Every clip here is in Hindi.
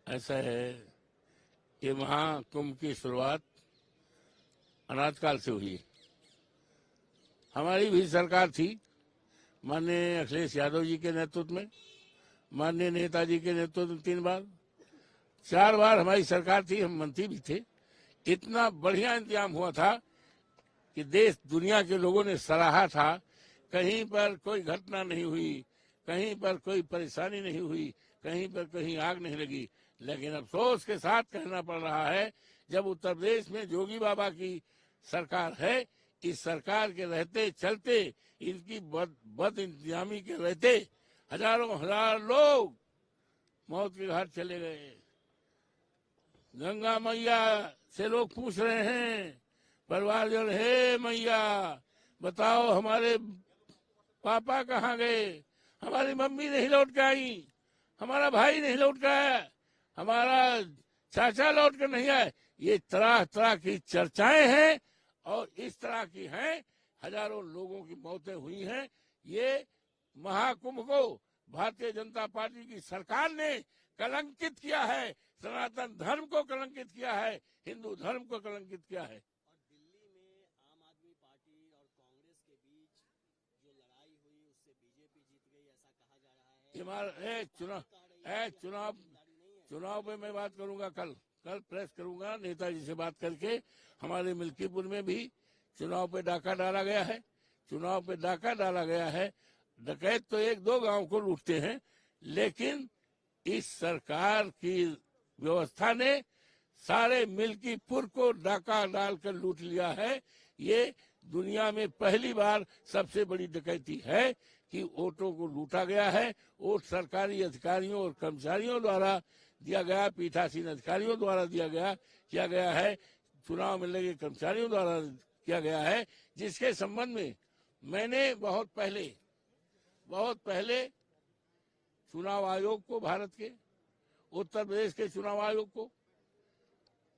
ऐसा है कि महाकुंभ की शुरुआत अनाथ काल से हुई। हमारी भी सरकार थी, माननीय अखिलेश यादव जी के नेतृत्व में, माननीय नेताजी के नेतृत्व में 3 बार 4 बार हमारी सरकार थी, हम मंत्री भी थे। इतना बढ़िया इंतजाम हुआ था कि देश दुनिया के लोगों ने सराहा था। कहीं पर कोई घटना नहीं हुई, कहीं पर कोई परेशानी नहीं हुई, कहीं पर कहीं आग नहीं लगी। लेकिन अफसोस के साथ कहना पड़ रहा है, जब उत्तर प्रदेश में जोगी बाबा की सरकार है, इस सरकार के रहते चलते, इनकी बद इंतजामी के रहते हजारों हजार लोग मौत के घाट चले गए। गंगा मैया से लोग पूछ रहे हैं, परिवारजन, हे मैया बताओ हमारे पापा कहाँ गए, हमारी मम्मी नहीं लौट के आई, हमारा भाई नहीं लौट के आया, हमारा चाचा लौट कर नहीं आए। ये तरह तरह की चर्चाएं हैं और इस तरह की हैं। हजारों लोगों की मौतें हुई हैं। ये महाकुंभ को भारतीय जनता पार्टी की सरकार ने कलंकित किया है, सनातन धर्म को कलंकित किया है, हिंदू धर्म को कलंकित किया है। और दिल्ली में आम आदमी पार्टी और कांग्रेस के बीच जो लड़ाई हुई उससे बीजेपी जीत गई, ऐसा कहा जा रहा है। चुनाव पे मैं बात करूंगा, कल प्रेस करूंगा, नेताजी से बात करके। हमारे मिल्कीपुर में भी चुनाव पे डाका डाला गया है, चुनाव पे डाका डाला गया है। डकैत तो 1-2 गांव को लूटते हैं, लेकिन इस सरकार की व्यवस्था ने सारे मिल्कीपुर को डाका डालकर लूट लिया है। ये दुनिया में पहली बार सबसे बड़ी डकैती है कि वोटों को लूटा गया है। वोट सरकारी अधिकारियों और कर्मचारियों द्वारा दिया गया, पीठासीन अधिकारियों द्वारा किया गया है, चुनाव में लगे कर्मचारियों द्वारा किया गया है, जिसके संबंध में मैंने बहुत पहले चुनाव आयोग को, भारत के उत्तर प्रदेश के चुनाव आयोग को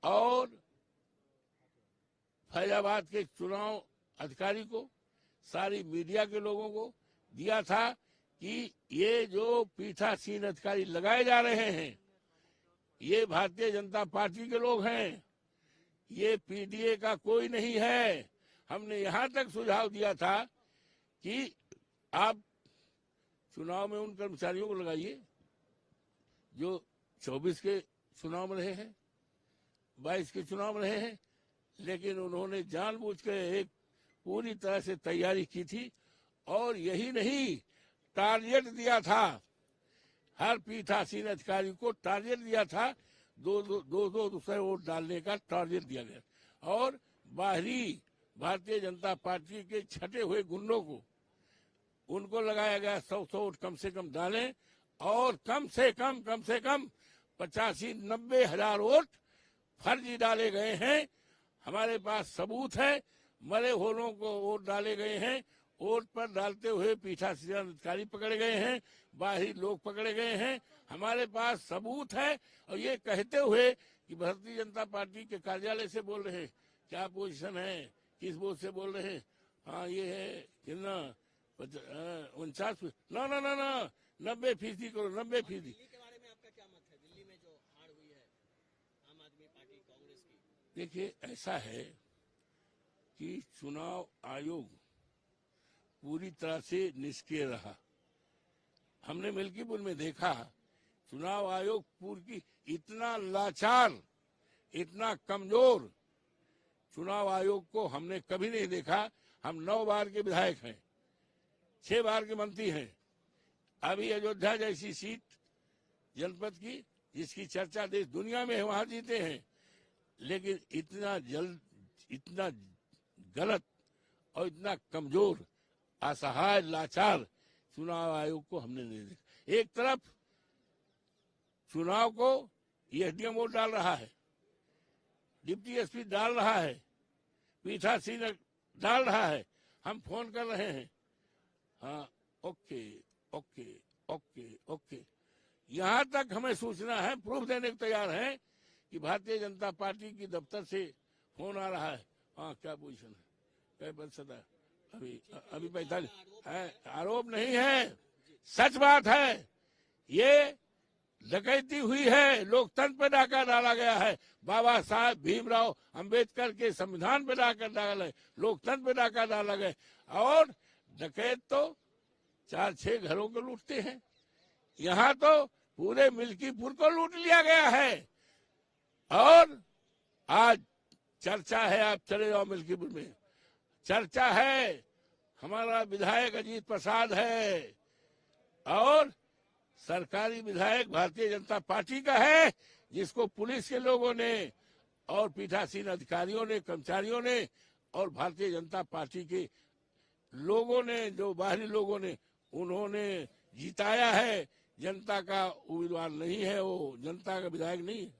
और फैजाबाद के चुनाव अधिकारी को, सारी मीडिया के लोगों को दिया था कि ये जो पीठासीन अधिकारी लगाए जा रहे हैं, ये भारतीय जनता पार्टी के लोग हैं, ये पीडीए का कोई नहीं है। हमने यहां तक सुझाव दिया था कि आप चुनाव में उन कर्मचारियों को लगाइए जो 24 के चुनाव में रहे हैं, 22 के चुनाव में रहे हैं। लेकिन उन्होंने जानबूझकर एक पूरी तरह से तैयारी की थी और यही नहीं, टारगेट दिया था, हर पीठासीन अधिकारी को टारगेट दिया था, दो दूसरे वोट डालने का टारगेट दिया गया। और बाहरी भारतीय जनता पार्टी के छटे हुए गुंडों को, उनको लगाया गया 100 वोट कम से कम डालें और कम से कम 85-90 हजार वोट फर्जी डाले गए हैं। हमारे पास सबूत है, मरे होलों को वोट डाले गए हैं। वोट पर डालते हुए पीठासीन अधिकारी पकड़े गए हैं, बाहरी लोग पकड़े गए हैं। हमारे पास सबूत है। और ये कहते हुए कि भारतीय जनता पार्टी के कार्यालय से बोल रहे हैं, क्या पोजीशन है, किस बोझ से बोल रहे हैं, हाँ ये है कितना 49, ना 90% करो, 90%। दिल्ली के बारे में आपका क्या मत है? दिल्ली में जो हार हुई है आम आदमी पार्टी कांग्रेस की। देखिए, ऐसा है कि चुनाव आयोग पूरी तरह से निष्क्रिय रहा। हमने मिल्कीपुर में देखा, चुनाव आयोग पूरी इतना लाचार, इतना कमजोर चुनाव आयोग को हमने कभी नहीं देखा। हम 9 बार के विधायक हैं, 6 बार के मंत्री हैं। अभी अयोध्या जैसी सीट जनपद की, जिसकी चर्चा देश दुनिया में है, वहां जीते हैं। लेकिन इतना गलत और इतना कमजोर, असहाय, लाचार चुनाव आयोग को हमने नहीं देखा। एक तरफ चुनाव को एसडीएम वोट डाल रहा है, डिप्टी एसपी डाल रहा है, पीठासीन डाल रहा है, हम फोन कर रहे हैं, हाँ ओके ओके ओके ओके। यहां तक हमें सूचना है, प्रूफ देने को तैयार है कि भारतीय जनता पार्टी की दफ्तर से फोन आ रहा है, हाँ क्या पोजीशन है, क्या प्रतिशत है, अभी 45 है। आरोप नहीं है, सच बात है। ये डकैती हुई है, लोकतंत्र पे डाका डाला गया है, बाबा साहब भीमराव अंबेडकर के संविधान पे डाका डाला है, लोकतंत्र पे डाका डाला गया। और डकैत तो 4-6 घरों को लूटते हैं, यहाँ तो पूरे मिल्कीपुर को लूट लिया गया है। और आज चर्चा है, आप चले जाओ मिल्कीपुर में, चर्चा है हमारा विधायक अजीत प्रसाद है और सरकारी विधायक भारतीय जनता पार्टी का है, जिसको पुलिस के लोगों ने और पीठासीन अधिकारियों ने, कर्मचारियों ने और भारतीय जनता पार्टी के लोगों ने, जो बाहरी लोगों ने, उन्होंने जिताया है। जनता का उम्मीदवार नहीं है, वो जनता का विधायक नहीं है।